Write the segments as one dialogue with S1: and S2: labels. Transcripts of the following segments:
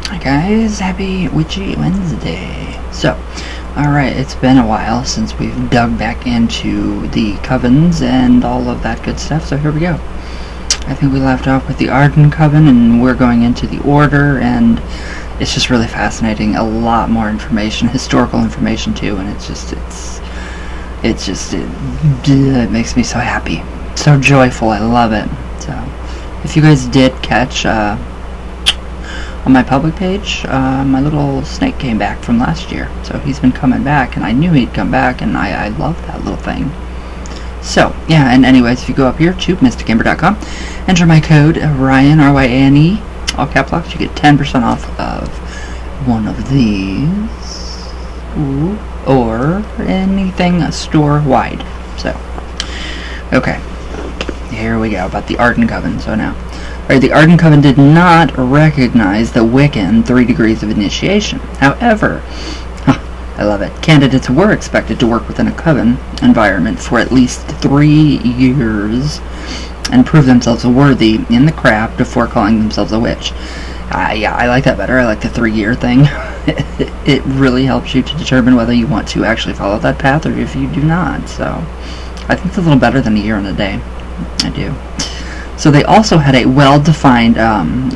S1: Hi guys, happy Witchy Wednesday. So, alright, it's been a while since we've dug back into the covens and all of that good stuff, so here we go. I think we left off with the Arden Coven, and we're going into the Order, and it's just really fascinating. A lot more information, historical information too, and it makes me so happy. So joyful, I love it. So, if you guys did catch, on my public page, my little snake came back from last year. So he's been coming back, and I knew he'd come back, and I love that little thing. So, yeah, and anyways, if you go up here to mysticamber.com, enter my code, Ryan, R-Y-A-N-E, all cap locks, you get 10% off of one of these, or anything store-wide. So, okay, here we go, about the Arden Coven. So now, right, the Arden Coven did not recognize the Wiccan 3 degrees of initiation. However, I love it, candidates were expected to work within a coven environment for at least 3 years and prove themselves worthy in the craft before calling themselves a witch. Yeah, I like that better. I like the 3-year thing. It really helps you to determine whether you want to actually follow that path or if you do not. So, I think it's a little better than a year and a day. I do. So they also had a well-defined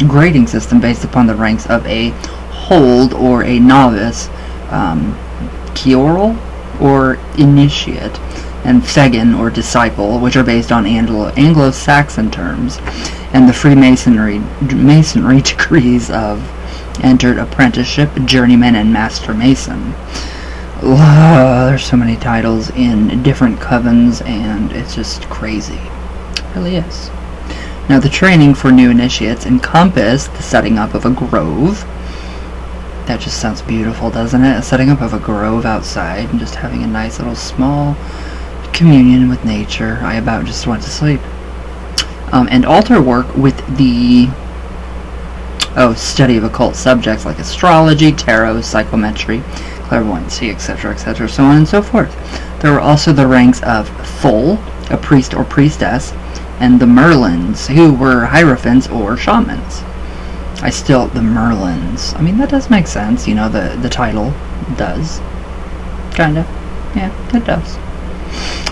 S1: grading system based upon the ranks of a hold or a novice, Kioral or initiate, and Fegin or disciple, which are based on Anglo-Saxon terms, and the Freemasonry degrees of entered apprenticeship, journeyman, and master mason. There's so many titles in different covens, and it's just crazy. It really is. Now, the training for new initiates encompassed the setting up of a grove. That just sounds beautiful, doesn't it? Setting up of a grove outside and just having a nice little small communion with nature. I about just went to sleep. And altar work with the study of occult subjects like astrology, tarot, psychometry, clairvoyancy, etc., etc., so on and so forth. There were also the ranks of Full, a priest or priestess, and the Merlins, who were hierophants or shamans. The Merlins. I mean, that does make sense. You know, the title does. Kinda. Yeah, it does.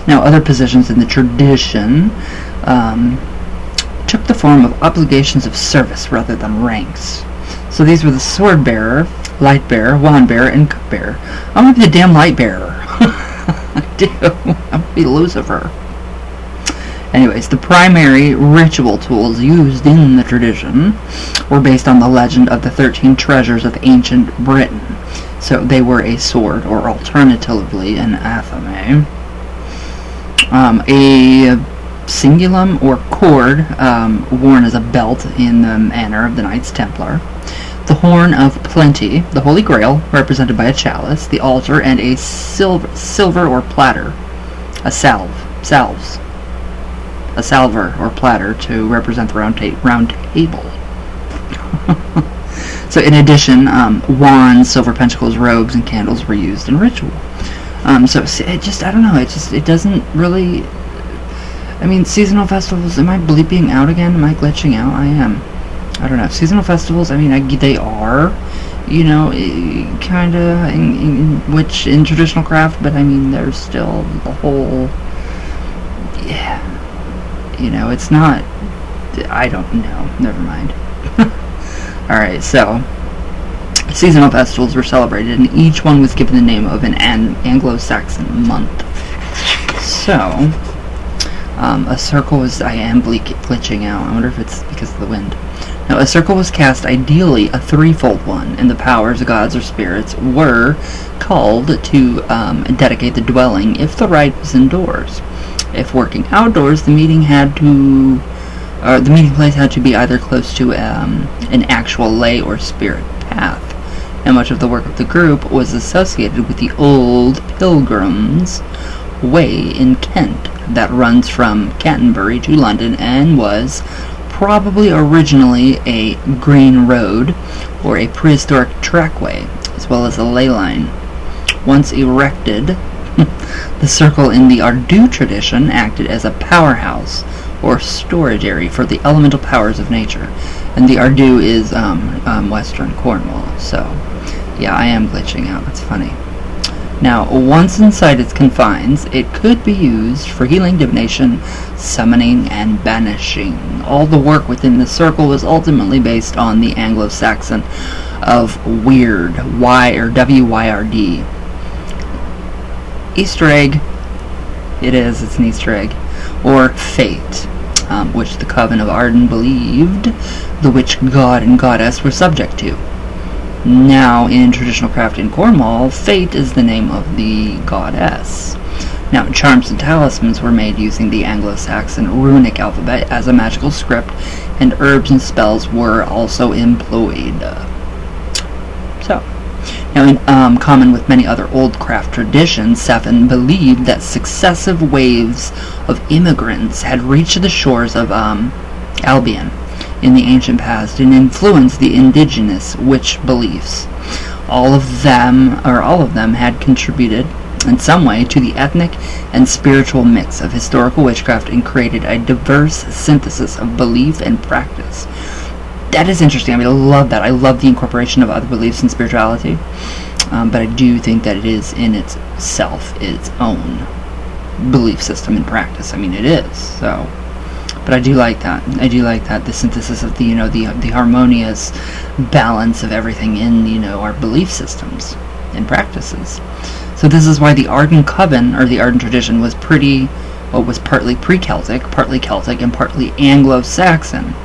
S1: Now, other positions in the tradition took the form of obligations of service rather than ranks. So these were the sword bearer, light bearer, wand bearer, and cup bearer. I want to be the damn light bearer. I do. I want to be Lucifer. Anyways, the primary ritual tools used in the tradition were based on the legend of the 13 treasures of ancient Britain. So they were a sword, or alternatively an athame, a cingulum or cord worn as a belt in the manner of the Knights Templar, the horn of plenty, the Holy Grail, represented by a chalice, the altar, and a silver or platter, a salver or platter to represent the round table. So in addition, wands, silver pentacles, robes, and candles were used in ritual. So it just, I don't know, it doesn't really, I mean, seasonal festivals, am I bleeping out again? Am I glitching out? I am. I don't know. Seasonal festivals, I mean, they are, you know, kind of in traditional craft, but I mean, there's still the whole, yeah. You know, it's not, I don't know, never mind. Alright, so, seasonal festivals were celebrated, and each one was given the name of an Anglo-Saxon month. So, a circle was, I am glitching out, I wonder if it's because of the wind. Now, a circle was cast, ideally a threefold one, and the powers, gods, or spirits were called to dedicate the dwelling if the rite was indoors. If working outdoors, the meeting place had to be either close to an actual lay or spirit path, and much of the work of the group was associated with the Old Pilgrims Way in Kent that runs from Canterbury to London and was probably originally a green road or a prehistoric trackway, as well as a ley line. Once erected, the circle in the Ardu tradition acted as a powerhouse or storage area for the elemental powers of nature. And the Ardu is western Cornwall. So, yeah, I am glitching out. That's funny. Now, once inside its confines, it could be used for healing, divination, summoning, and banishing. All the work within the circle was ultimately based on the Anglo-Saxon of Wyrd, W-Y-R-D. Easter egg. It's an Easter egg. Or fate, which the Coven of Arden believed the witch god and goddess were subject to. Now, in traditional craft in Cornwall, Fate is the name of the goddess. Now, charms and talismans were made using the Anglo-Saxon runic alphabet as a magical script, and herbs and spells were also employed. So, now in common with many other old craft traditions, Seven believed that successive waves of immigrants had reached the shores of Albion in the ancient past and influenced the indigenous witch beliefs. All of them had contributed in some way to the ethnic and spiritual mix of historical witchcraft and created a diverse synthesis of belief and practice. That is interesting. I mean, I love that. I love the incorporation of other beliefs and spirituality, but I do think that it is in itself its own belief system and practice. I mean, it is. So, but I do like that. The synthesis of the harmonious balance of everything in our belief systems and practices. So this is why the Arden Coven, or the Arden tradition, was partly pre-Celtic, partly Celtic, and partly Anglo-Saxon.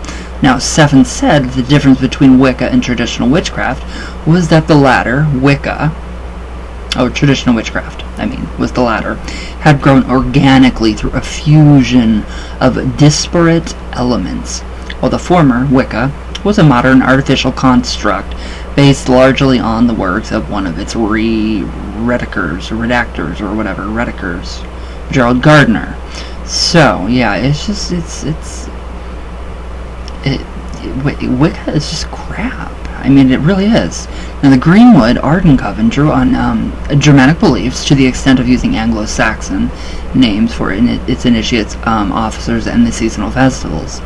S1: Now, Seven said the difference between Wicca and traditional witchcraft was that the latter, Wicca, or traditional witchcraft, was the latter, had grown organically through a fusion of disparate elements, while the former, Wicca, was a modern artificial construct based largely on the works of one of its redactors, Gerald Gardner. So, yeah, Wicca is just crap. I mean, it really is. Now, the Greenwood Arden Coven drew on Germanic beliefs to the extent of using Anglo-Saxon names for its initiates, officers, and the seasonal festivals.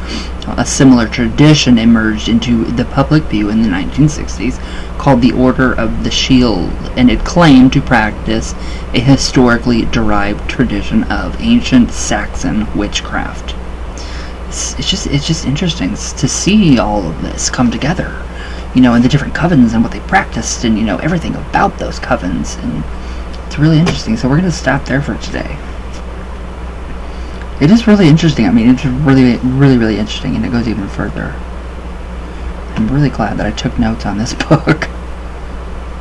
S1: A similar tradition emerged into the public view in the 1960s, called the Order of the Shield, and it claimed to practice a historically derived tradition of ancient Saxon witchcraft. It's just interesting to see all of this come together, and the different covens and what they practiced, and everything about those covens, and it's really interesting. So we're going to stop there for today. It is really interesting. I mean, it's really, really, really interesting, and it goes even further. I'm really glad that I took notes on this book.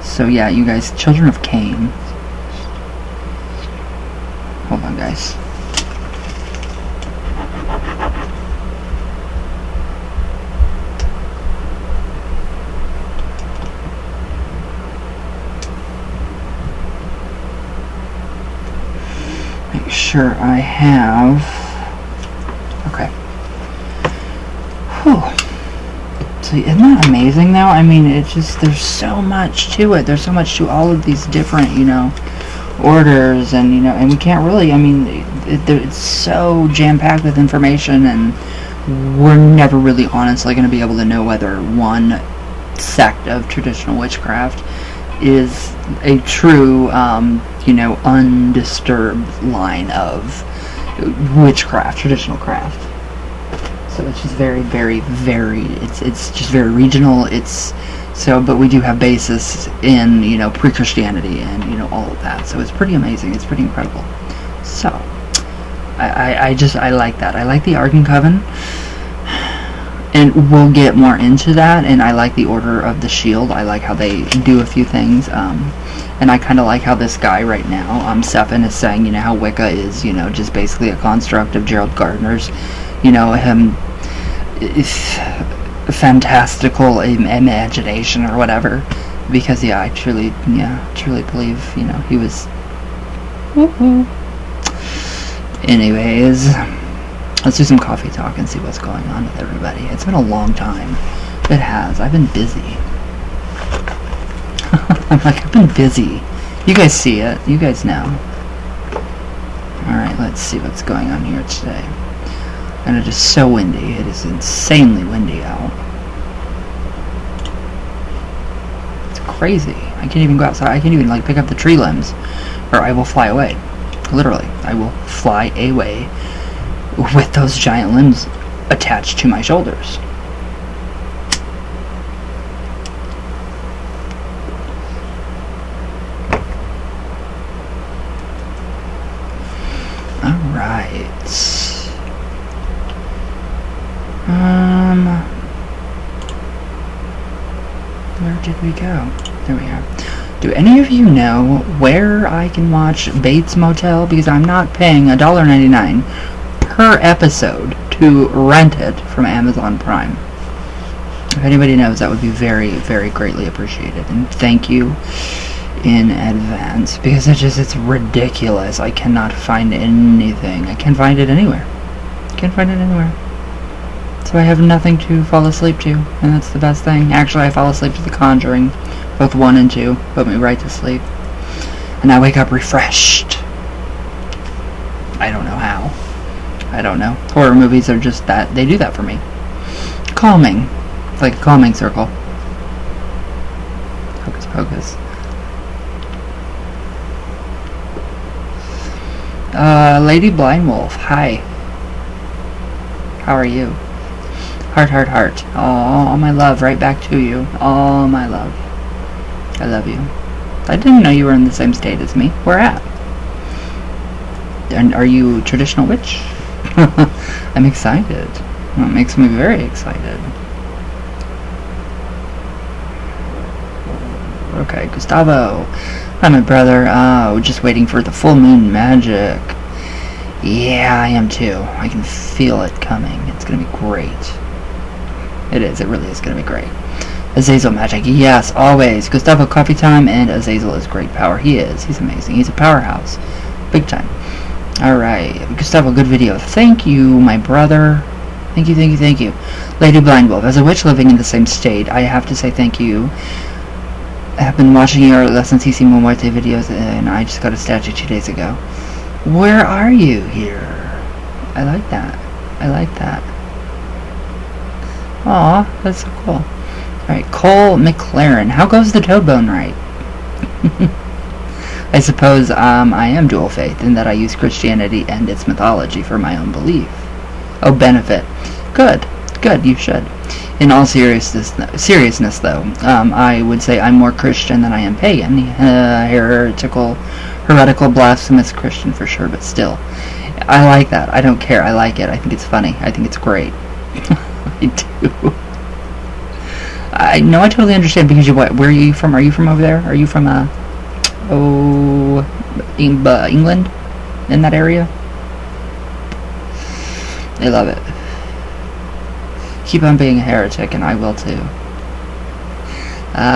S1: So yeah, you guys, Children of Cain. Hold on, guys. Make sure I have. Okay. Whew. So isn't that amazing though? I mean, it's just, there's so much to it. There's so much to all of these different, orders, and, and we can't really, I mean, it's so jam-packed with information, and we're never really honestly going to be able to know whether one sect of traditional witchcraft is a true, undisturbed line of witchcraft, traditional craft. So it's just very, very, very, it's just very regional. But we do have basis in, pre-Christianity and, all of that. So it's pretty amazing. It's pretty incredible. So, I like that. I like the Arden Coven. And we'll get more into that. And I like the Order of the Shield. I like how they do a few things. And I kind of like how this guy right now, Seven, is saying, how Wicca is, just basically a construct of Gerald Gardner's, him fantastical imagination or whatever. Because, yeah, I truly believe, he was... Woo-hoo. Anyways, let's do some coffee talk and see what's going on with everybody. It's been a long time. It has. I've been busy. I've been busy. You guys see it. You guys know. Alright, let's see what's going on here today. And it is so windy. It is insanely windy out. It's crazy. I can't even go outside. I can't even like pick up the tree limbs, or I will fly away. Literally, I will fly away with those giant limbs attached to my shoulders. Alright. Where did we go? There we are. Do any of you know where I can watch Bates Motel? Because I'm not paying $1.99 per episode to rent it from Amazon Prime. If anybody knows, that would be very, very greatly appreciated. And thank you in advance, because it's ridiculous. I cannot find anything. I can't find it anywhere. Can't find it anywhere. So I have nothing to fall asleep to, and that's the best thing. Actually, I fall asleep to The Conjuring, both 1 and 2, put me right to sleep. And I wake up refreshed. I don't know how. I don't know. Horror movies are just that. They do that for me. Calming. It's like a calming circle. Hocus pocus. Lady Blind Wolf, hi. How are you? Heart, heart, heart. All my love right back to you. All my love. I love you. I didn't know you were in the same state as me. Where at? And are you Traditional Witch? I'm excited. That makes me very excited. Okay, Gustavo. Hi, my brother. Oh, just waiting for the full moon magic. Yeah, I am too. I can feel it coming. It's gonna be great. It is. It really is gonna be great. Azazel magic. Yes, always. Gustavo, coffee time, and Azazel is great power. He is. He's amazing. He's a powerhouse. Big time. Alright. Gustavo, good video. Thank you, my brother. Thank you, thank you, thank you. Lady Blind Wolf. As a witch living in the same state, I have to say thank you. I have been watching your Lesson CC Moon Rite videos, and I just got a statue 2 days ago. Where are you here? I like that. I like that. Aw, that's so cool. Alright, Cole McLaren. How goes the Toadbone Rite? I suppose I am dual faith in that I use Christianity and its mythology for my own belief. Oh, benefit. Good. Good, you should. In all seriousness though, I would say I'm more Christian than I am pagan. Heretical, blasphemous Christian for sure, but still. I like that. I don't care. I like it. I think it's funny. I think it's great. I do. I know, I totally understand, because where are you from? Are you from over there? Are you from, England? In that area? I love it. Keep on being a heretic, and I will too.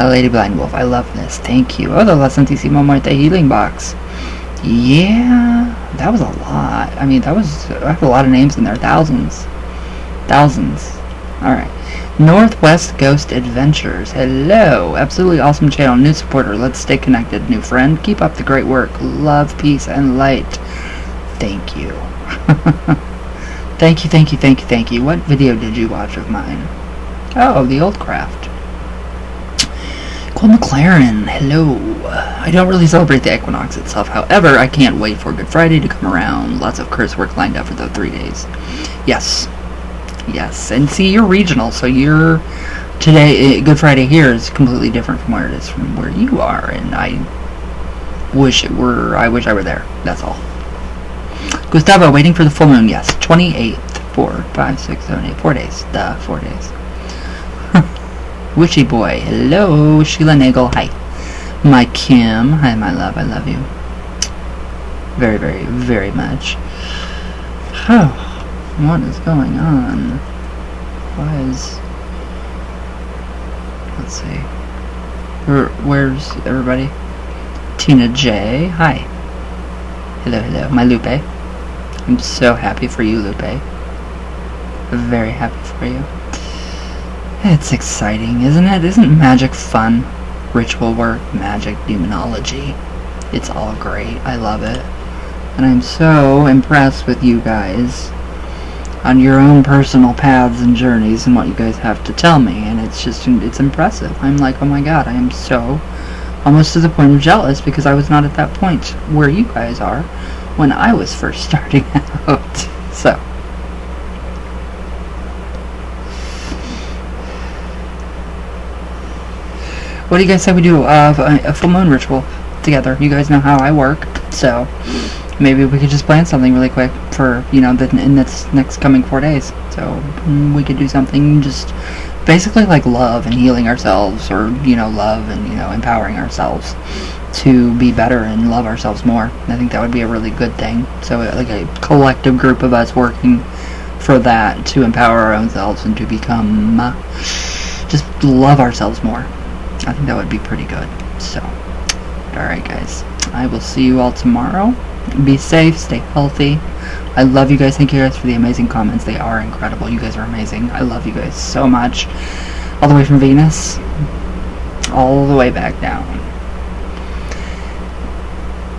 S1: Lady Blind Wolf, I love this. Thank you. Oh, the Lasantissimo Muerte healing box. Yeah, that was a lot. I mean, I have a lot of names in there. Thousands. Alright. Northwest Ghost Adventures. Hello. Absolutely awesome channel. New supporter. Let's stay connected, new friend. Keep up the great work. Love, peace, and light. Thank you. Thank you. What video did you watch of mine? Oh, the old craft. Cole McLaren, hello. I don't really celebrate the equinox itself. However, I can't wait for Good Friday to come around. Lots of curse work lined up for the 3 days. Yes. And see, you're regional, so Good Friday here is completely different from where it is from where you are, and I wish I were there. That's all. Gustavo, waiting for the full moon. Yes, 28th. 4, 5, 6, 7, 8. 4 days. 4 days. Wishy boy. Hello, Sheila Nagel. Hi. My Kim. Hi, my love. I love you. Very, very, very much. Oh, what is going on? Let's see. Where's everybody? Tina J. Hi. Hello. My Lupe. I'm so happy for you, Lupe. Very happy for you. It's exciting, isn't it? Isn't magic fun? Ritual work, magic, demonology. It's all great. I love it. And I'm so impressed with you guys on your own personal paths and journeys and what you guys have to tell me, and it's impressive. I'm like, oh my god, I am so almost to the point of jealous, because I was not at that point where you guys are when I was first starting out. So what do you guys say we do a full moon ritual together? You guys know how I work, so maybe we could just plan something really quick for, in this next coming 4 days. So we could do something just basically like love and healing ourselves, or, love and, empowering ourselves to be better and love ourselves more. I think that would be a really good thing. So like a collective group of us working for that, to empower our own selves and to become, just love ourselves more. I think that would be pretty good. So, alright guys, I will see you all tomorrow. Be safe, stay healthy. I love you guys. Thank you guys for the amazing comments. They are incredible. You guys are amazing. I love you guys so much. All the way from Venus, all the way back down.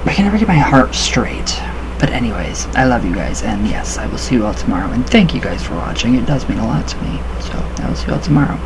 S1: I can never get my heart straight. But anyways, I love you guys, and yes, I will see you all tomorrow. And thank you guys for watching. It does mean a lot to me. So I will see you all tomorrow.